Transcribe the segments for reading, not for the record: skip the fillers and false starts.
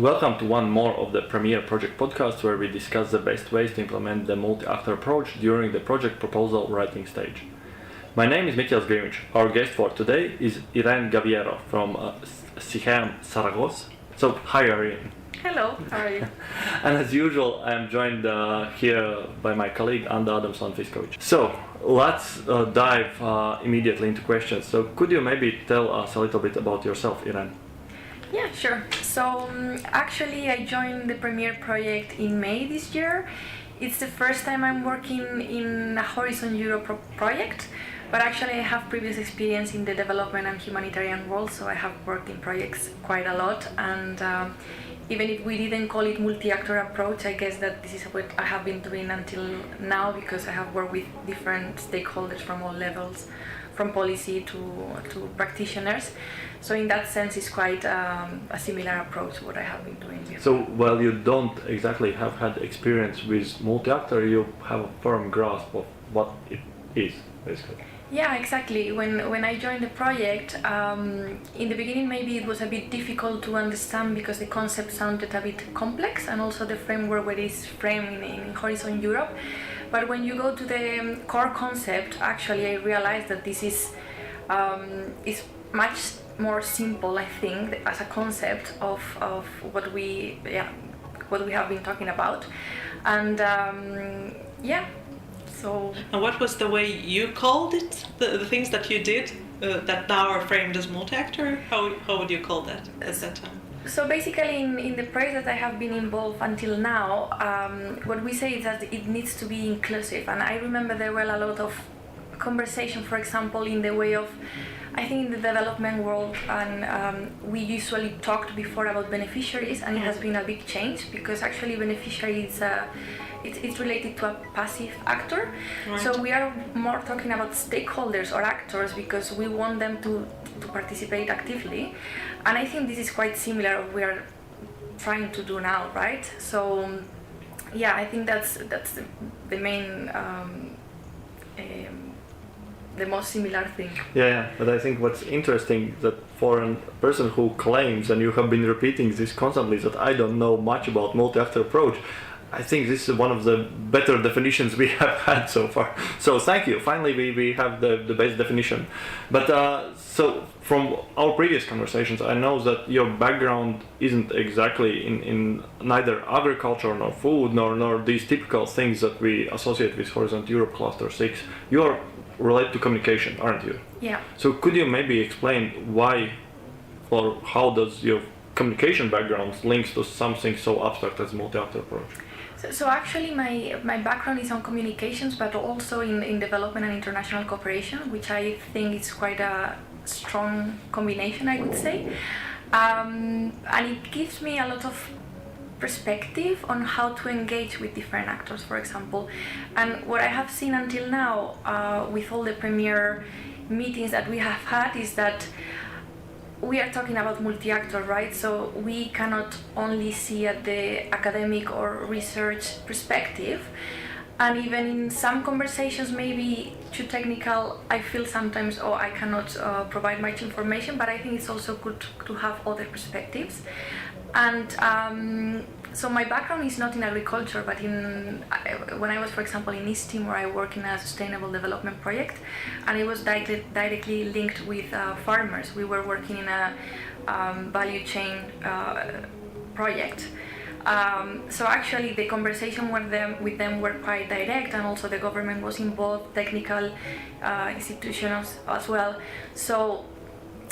Welcome to one more of the Premier Project podcast where we discuss the best ways to implement the multi-actor approach during the project proposal writing stage. My name is Mikhail Grimic. Our guest for today is Irene Gaviero from CIHEM Saragossa. So, hi Irene. Hello, how are you? And as usual, I am joined here by my colleague Anda Adamson-Fiskovic. So, let's dive immediately into questions. So, could you maybe tell us a little bit about yourself, Irene? Yeah, sure. So actually I joined the Premier project in May this year. It's the first time I'm working in a Horizon Europe project, but actually I have previous experience in the development and humanitarian world, so I have worked in projects quite a lot, and even if we didn't call it multi-actor approach, I guess that this is what I have been doing until now, because I have worked with different stakeholders from all levels, from policy to practitioners. So in that sense, it's quite a similar approach to what I have been doing before. So while you don't exactly have had experience with multi-actor, you have a firm grasp of what it is, basically. Yeah, exactly. When I joined the project, in the beginning maybe it was a bit difficult to understand because the concept sounded a bit complex, and also the framework where it's framed in Horizon Europe. But when you go to the core concept, actually I realized that this is much more simple, I think, as a concept of what we have been talking about, and so. And what was the way you called it? The things that you did that now are framed as multi-actor? How would you call that at that time? So basically, in the project that I have been involved until now, what we say is that it needs to be inclusive. And I remember there were a lot of conversation, for example, in the way of, I think in the development world, and we usually talked before about beneficiaries, and it has been a big change, because actually beneficiaries it's related to a passive actor. Right. So we are more talking about stakeholders or actors, because we want them to participate actively, and I think this is quite similar what we are trying to do now, right? So yeah, I think that's the main the most similar thing. Yeah, but I think what's interesting that for a person who claims, and you have been repeating this constantly, that I don't know much about multi-actor approach, I think this is one of the better definitions we have had so far. So thank you. Finally, we have the best definition. But so from our previous conversations, I know that your background isn't exactly in neither agriculture nor food nor these typical things that we associate with Horizon Europe Cluster 6. You are related to communication, aren't you? Yeah. So could you maybe explain why or how does your communication background links to something so abstract as multi-actor approach? So actually my background is on communications, but also in development and international cooperation, which I think is quite a strong combination, I would say. And it gives me a lot of perspective on how to engage with different actors, for example. And what I have seen until now with all the Premier meetings that we have had is that we are talking about multi-actor, right? So we cannot only see at the academic or research perspective. And even in some conversations, maybe too technical, I feel sometimes, I cannot provide much information, but I think it's also good to have other perspectives. And so my background is not in agriculture, but when I was, for example, in East Timor, I worked in a sustainable development project, and it was directly linked with farmers. We were working in a value chain project. So actually the conversation with them were quite direct, and also the government was involved, technical institutions as well. So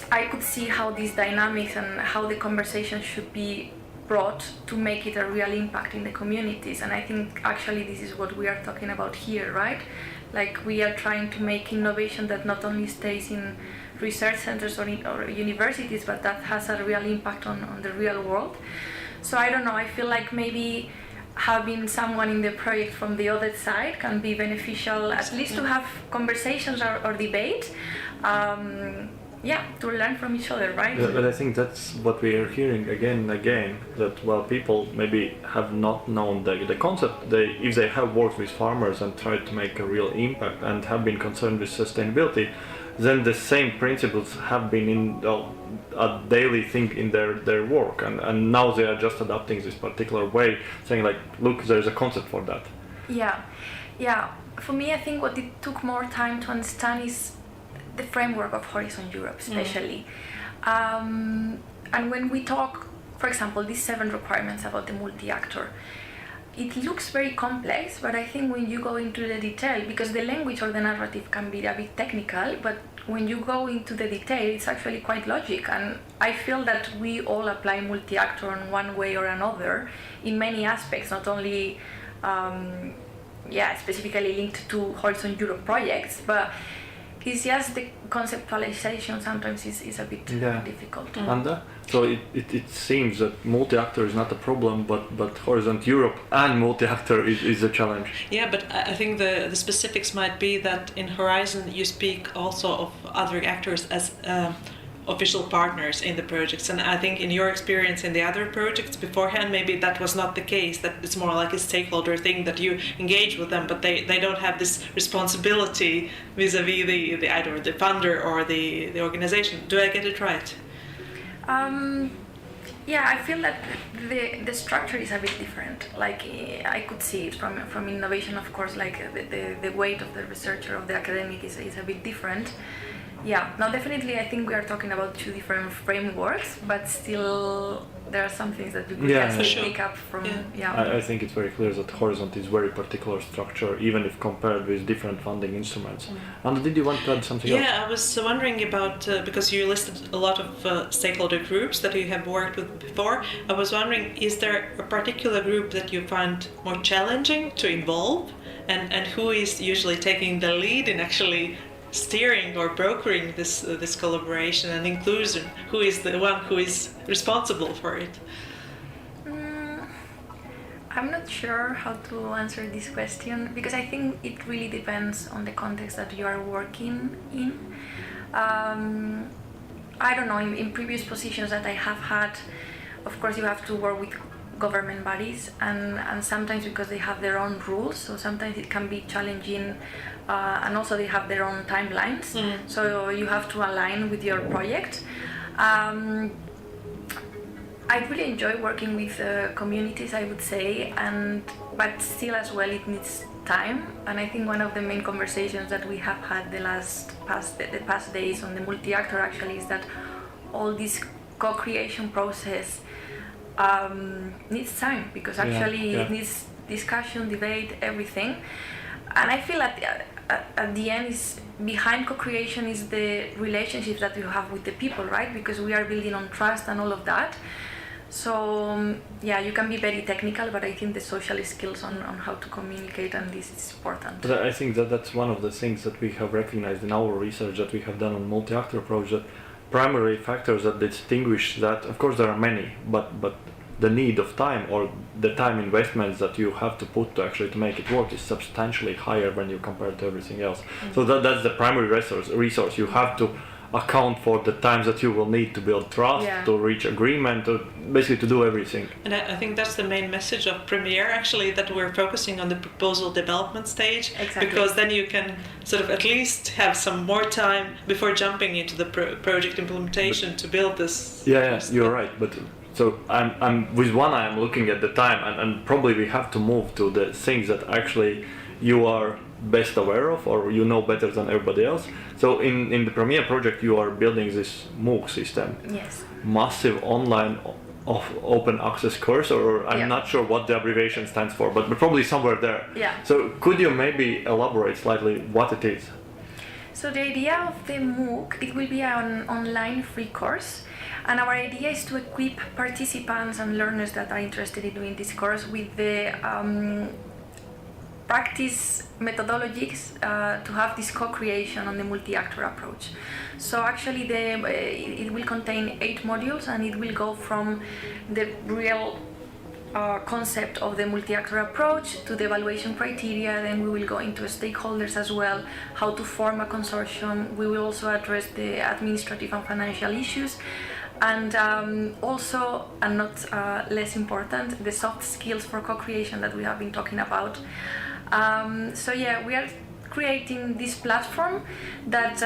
I could see how these dynamics and how the conversation should be brought to make it a real impact in the communities. And I think actually this is what we are talking about here, right? Like we are trying to make innovation that not only stays in research centers or universities, but that has a real impact on the real world. So I don't know, I feel like maybe having someone in the project from the other side can be beneficial, at least to have conversations or debate. to learn from each other, right? But I think that's what we are hearing again and again, that while people maybe have not known the concept, if they have worked with farmers and tried to make a real impact and have been concerned with sustainability, then the same principles have been in a daily thing in their work, and now they are just adapting this particular way, saying like, look, there's a concept for that. Yeah. For me, I think what it took more time to understand is the framework of Horizon Europe, especially. And when we talk, for example, these 7 requirements about the multi-actor, it looks very complex, but I think when you go into the detail, because the language or the narrative can be a bit technical, but when you go into the detail, it's actually quite logic. And I feel that we all apply multi-actor in one way or another in many aspects, not only specifically linked to Horizon Europe projects, but it's just the conceptualization sometimes is a bit difficult. And so it seems that multi-actor is not a problem, but Horizon Europe and multi-actor is a challenge. Yeah, but I think the specifics might be that in Horizon you speak also of other actors as official partners in the projects, and I think in your experience in the other projects beforehand, maybe that was not the case, that it's more like a stakeholder thing, that you engage with them, but they don't have this responsibility vis-a-vis the either the funder or the organization. Do I get it right? I feel that the structure is a bit different. Like I could see it from innovation, of course, like the weight of the researcher, of the academic is a bit different. Yeah, now definitely I think we are talking about 2 different frameworks, but still there are some things that you could pick up from. I think it's very clear that Horizon is very particular structure, even if compared with different funding instruments. And did you want to add something else? Yeah, I was wondering about, because you listed a lot of stakeholder groups that you have worked with before, I was wondering, is there a particular group that you find more challenging to involve, and who is usually taking the lead in actually steering or brokering this collaboration and inclusion? Who is the one who is responsible for it? I'm not sure how to answer this question, because I think it really depends on the context that you are working in. I don't know, in previous positions that I have had, of course you have to work with government bodies, and sometimes because they have their own rules, so sometimes it can be challenging, and also they have their own timelines, so you have to align with your project. I really enjoy working with communities, I would say, but still as well it needs time, and I think one of the main conversations that we have had the past days on the multi-actor actually is that all this co-creation process needs time, because actually it needs discussion, debate, everything. And I feel at the end is behind co-creation is the relationships that you have with the people, right? Because we are building on trust and all of that. So you can be very technical, but I think the social skills on how to communicate and this is important. But I think that's one of the things that we have recognized in our research that we have done on multi-actor approach, that primary factors that distinguish that, of course there are many, but the need of time or the time investments that you have to put to actually to make it work is substantially higher when you compare to everything else. So that's the primary resource. You have to account for the times that you will need to build trust, to reach agreement, to basically to do everything. And I think that's the main message of Premiere, actually, that we're focusing on the proposal development stage. Exactly. Because then you can sort of at least have some more time before jumping into the project implementation to build this. You're right, but so I'm with one eye I'm looking at the time, and probably we have to move to the things that actually you are best aware of or you know better than everybody else. So in the Premiere project you are building this MOOC system. Yes. Massive online of open access course, or I'm not sure what the abbreviation stands for, but probably somewhere there. Yeah. So could you maybe elaborate slightly what it is? So the idea of the MOOC, it will be an online free course, and our idea is to equip participants and learners that are interested in doing this course with the practice methodologies to have this co-creation on the multi-actor approach. So actually it will contain 8 modules, and it will go from the real concept of the multi-actor approach to the evaluation criteria. Then we will go into stakeholders as well, how to form a consortium. We will also address the administrative and financial issues, and also, and not less important, the soft skills for co-creation that we have been talking about. So yeah, we are creating this platform that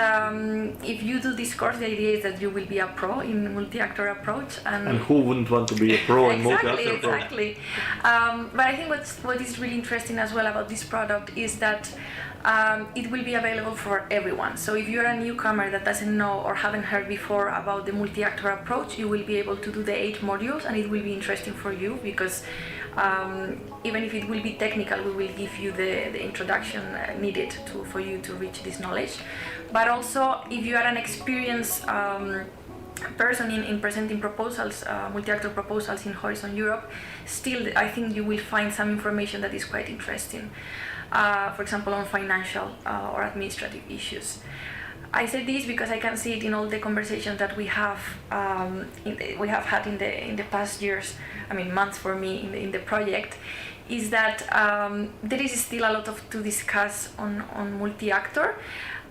if you do this course, the idea is that you will be a pro in multi-actor approach. And who wouldn't want to be a pro in multi-actor approach? Exactly. But I think what is really interesting as well about this product is that it will be available for everyone. So if you're a newcomer that doesn't know or haven't heard before about the multi-actor approach, you will be able to do the 8 modules, and it will be interesting for you because even if it will be technical, we will give you the introduction needed for you to reach this knowledge. But also, if you are an experienced person in presenting proposals, multi-actor proposals in Horizon Europe, still I think you will find some information that is quite interesting. For example, on financial or administrative issues. I say this because I can see it in all the conversations that we have had in the past years. I mean, months for me in the project, is that there is still a lot to discuss on multi-actor,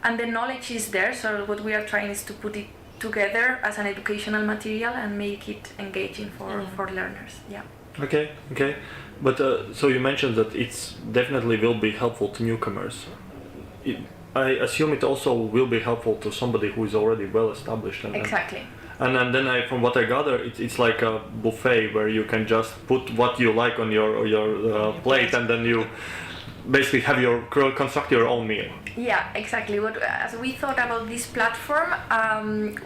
and the knowledge is there. So what we are trying is to put it together as an educational material and make it engaging for learners. Yeah. Okay. But so you mentioned that it's definitely will be helpful to newcomers. I assume it also will be helpful to somebody who is already well established. Exactly. And then from what I gather, it's like a buffet where you can just put what you like on your plate, and then you basically construct your own meal. Yeah, exactly. As we thought about this platform,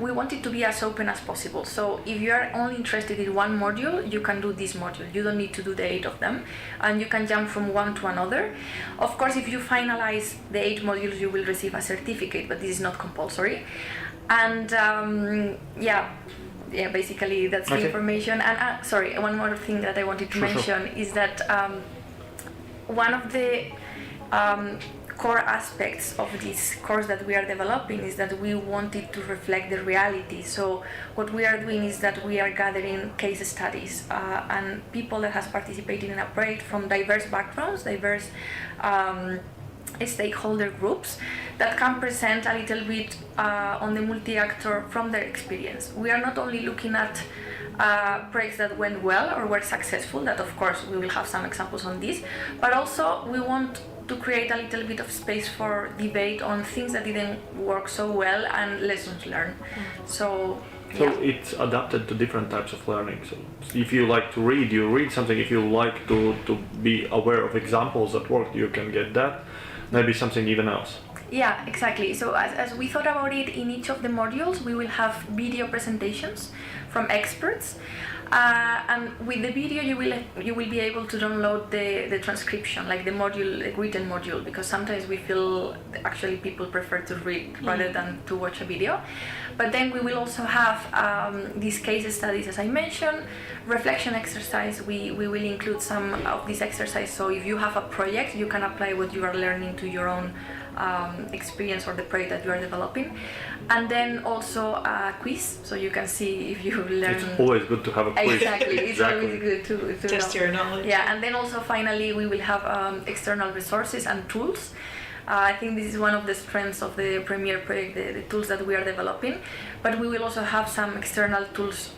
we want it to be as open as possible. So if you are only interested in one module, you can do this module. You don't need to do the 8 of them, and you can jump from one to another. Of course, if you finalize the 8 modules, you will receive a certificate, but this is not compulsory. And basically that's the information. And sorry, one more thing that I wanted to mention is that one of the core aspects of this course that we are developing is that we want it to reflect the reality. So what we are doing is that we are gathering case studies and people that has participated in a project from diverse backgrounds, diverse stakeholder groups that can present a little bit on the multi-actor from their experience. We are not only looking at projects that went well or were successful, that of course we will have some examples on this, but also we want to create a little bit of space for debate on things that didn't work so well and lessons learned. So it's adapted to different types of learning. So if you like to read, you read something. If you like to be aware of examples that worked, you can get that. Maybe something even else. Yeah, exactly. So as we thought about it, in each of the modules we will have video presentations from experts, and with the video you will be able to download the transcription, like the written module, because sometimes we feel actually people prefer to read rather than to watch a video. But then we will also have these case studies, as I mentioned, reflection exercise. We will include some of these exercises, so if you have a project, you can apply what you are learning to your own experience or the project that you are developing. And then also a quiz, so you can see if you learn. It's always good to have a quiz. Exactly, it's always good to test your knowledge. Yeah, and then also finally we will have external resources and tools. I think this is one of the strengths of the Premier project, the tools that we are developing, but we will also have some external tools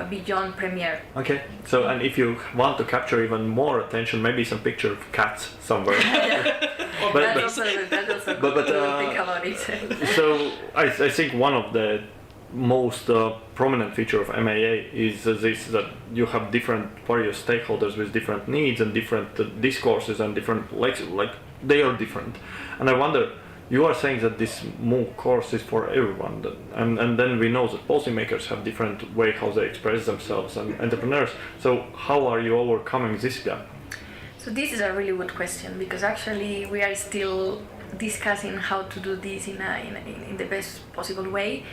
beyond Premier. Okay, so and if you want to capture even more attention, maybe some picture of cats somewhere. That's also good to think about it. So I think one of the most prominent feature of MAA is this, that you have different various stakeholders with different needs and different discourses and different like they are different. And I wonder, you are saying that this MOOC course is for everyone, and then we know that policymakers have different way how they express themselves and entrepreneurs. So how are you overcoming this gap? So this is a really good question, because actually we are still discussing how to do this in the best possible way.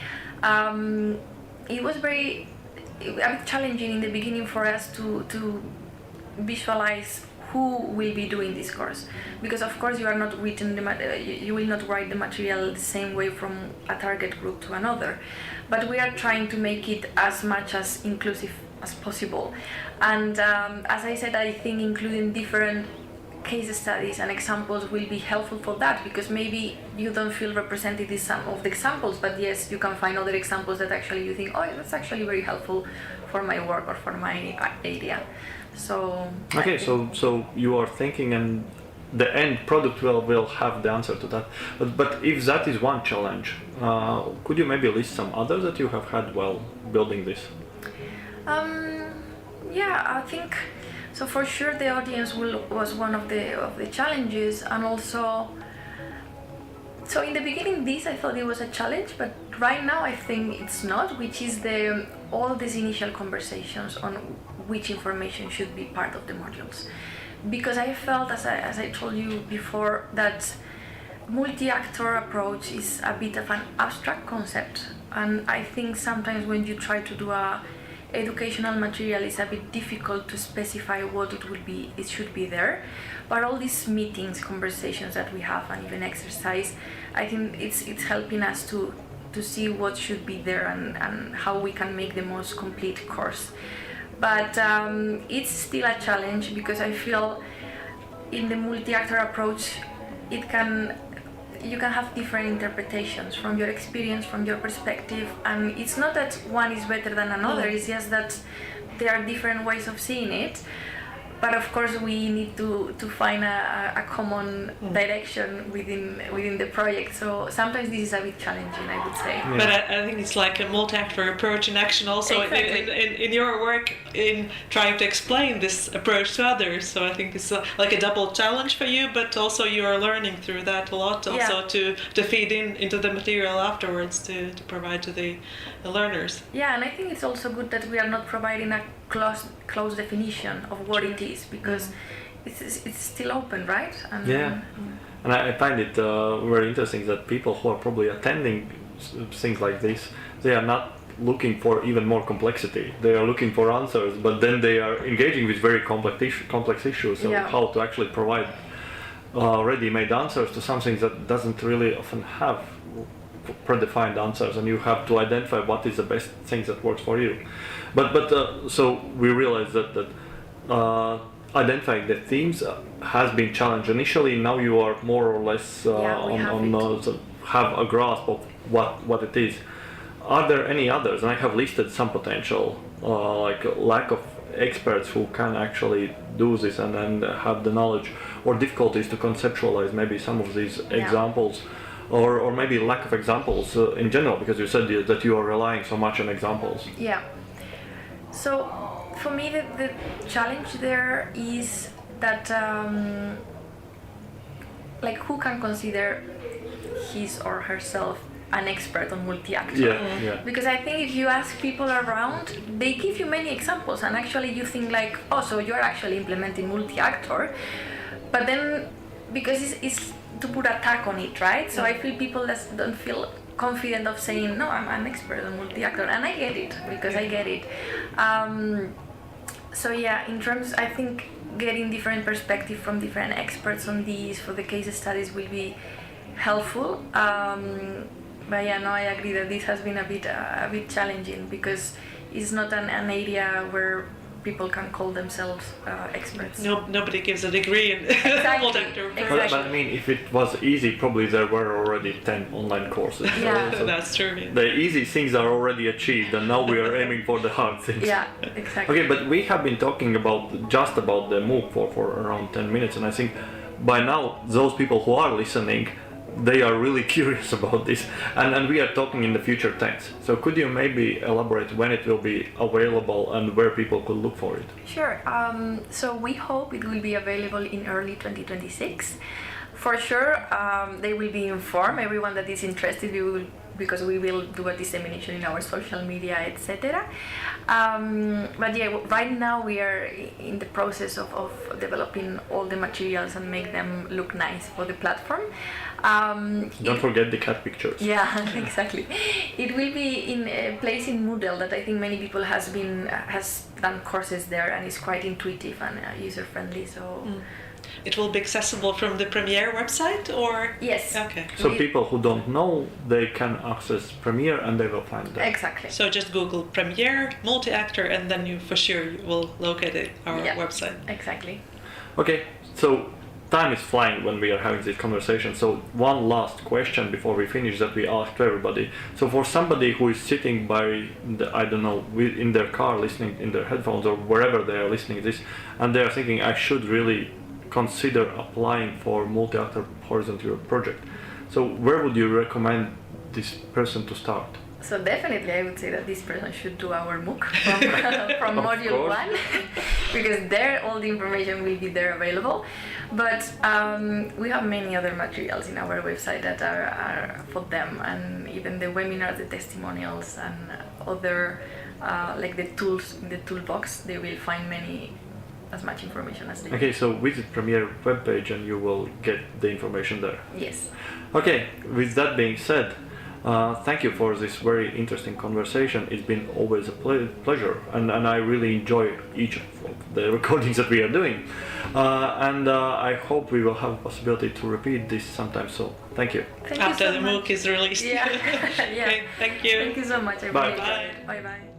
It was a bit challenging in the beginning for us to visualize who will be doing this course, because of course you will not write the material the same way from a target group to another, but we are trying to make it as much as inclusive as possible. And as I said, I think including different case studies and examples will be helpful for that, because maybe you don't feel represented in some of the examples, but yes, you can find other examples that actually you think, oh, that's actually very helpful for my work or for my area. So okay, so you are thinking, and the end product will have the answer to that. But if that is one challenge, could you maybe list some others that you have had while building this? Yeah, I think so. For sure, the audience was one of the challenges, and also. So in the beginning, I thought it was a challenge, but right now I think it's not. Which is all these initial conversations on which information should be part of the modules, because I felt, as I told you before, that multi-actor approach is a bit of an abstract concept, and I think sometimes when you try to do a educational material, it's a bit difficult to specify what it should be there. But all these meetings, conversations that we have, and even exercise, I think it's helping us to see what should be there and how we can make the most complete course. But it's still a challenge, because I feel in the multi-actor approach, you can have different interpretations from your experience, from your perspective, and it's not that one is better than another, it's just that there are different ways of seeing it. But of course, we need to find a common direction within the project. So sometimes this is a bit challenging, I would say. Yeah. But I think it's like a multi-actor approach in action also. Exactly. in your work in trying to explain this approach to others. So I think it's like a double challenge for you, but also you are learning through that a lot also to feed into the material afterwards to provide to the learners. Yeah, and I think it's also good that we are not providing a close definition of what it is, because it's still open, right? And, and I find it very interesting that people who are probably attending things like this, they are not looking for even more complexity. They are looking for answers, but then they are engaging with very complex issues of how to actually provide ready-made answers to something that doesn't really often have predefined answers, and you have to identify what is the best thing that works for you. But so we realized that identifying the themes has been challenged initially. Now you are more or less have a grasp of what it is. Are there any others? And I have listed some potential, like lack of experts who can actually do this and have the knowledge, or difficulties to conceptualize maybe some of these examples. Or maybe lack of examples in general, because you said that you are relying so much on examples. Yeah. So for me, the challenge there is that like, who can consider his or herself an expert on multi-actor? Because I think if you ask people around, they give you many examples, and actually you think like, oh, so you're actually implementing multi-actor, but then because it's to put a tag on it, right? So I feel people that don't feel confident of saying, no, I'm an expert on multi-actor, and I get it, because I get it. So yeah, in terms, I think getting different perspective from different experts on these for the case studies will be helpful. But yeah, no, I agree that this has been a bit challenging, because it's not an area where people can call themselves experts. Nobody gives a degree in multi-actor. But I mean, if it was easy, probably there were already 10 online courses. So that's true. Yeah. The easy things are already achieved, and now we are aiming for the hard things. Yeah, exactly. Okay, but we have been talking about the MOOC for around 10 minutes, and I think by now those people who are listening, they are really curious about this, and we are talking in the future tense. So could you maybe elaborate when it will be available and where people could look for it? Sure. So we hope it will be available in early 2026. For sure, they will be informed. Everyone that is interested, because we will do a dissemination in our social media, etc. But yeah, right now we are in the process of developing all the materials and make them look nice for the platform. Don't forget the cat pictures. Yeah, exactly. It will be in a place in Moodle that I think many people has done courses there, and it's quite intuitive and user friendly. So. it will be accessible from the Premiere website, or? Yes. Okay. So people who don't know, they can access Premiere and they will find that. Exactly. So just Google Premiere, multi-actor, and then you for sure you will locate our website. Exactly. Okay, so time is flying when we are having this conversation. So one last question before we finish that we ask to everybody. So for somebody who is sitting by, in their car listening in their headphones or wherever they are listening to this, and they are thinking, I should really consider applying for multi-actor Horizon Europe project. So where would you recommend this person to start? So definitely I would say that this person should do our MOOC from Of module course. 1 because there all the information will be there available. But we have many other materials in our website that are for them, and even the webinars, the testimonials, and other like the tools in the toolbox, they will find as much information as they Okay, so visit Premiere webpage and you will get the information there. Yes. Okay, with that being said, thank you for this very interesting conversation. It's been always a pleasure, and I really enjoy each of the recordings that we are doing. And I hope we will have a possibility to repeat this sometime soon. Thank you. Thank After you so the much. MOOC is released. Yeah. Yeah. Okay, thank you. Thank you so much. I Bye. really enjoyed it. Bye bye.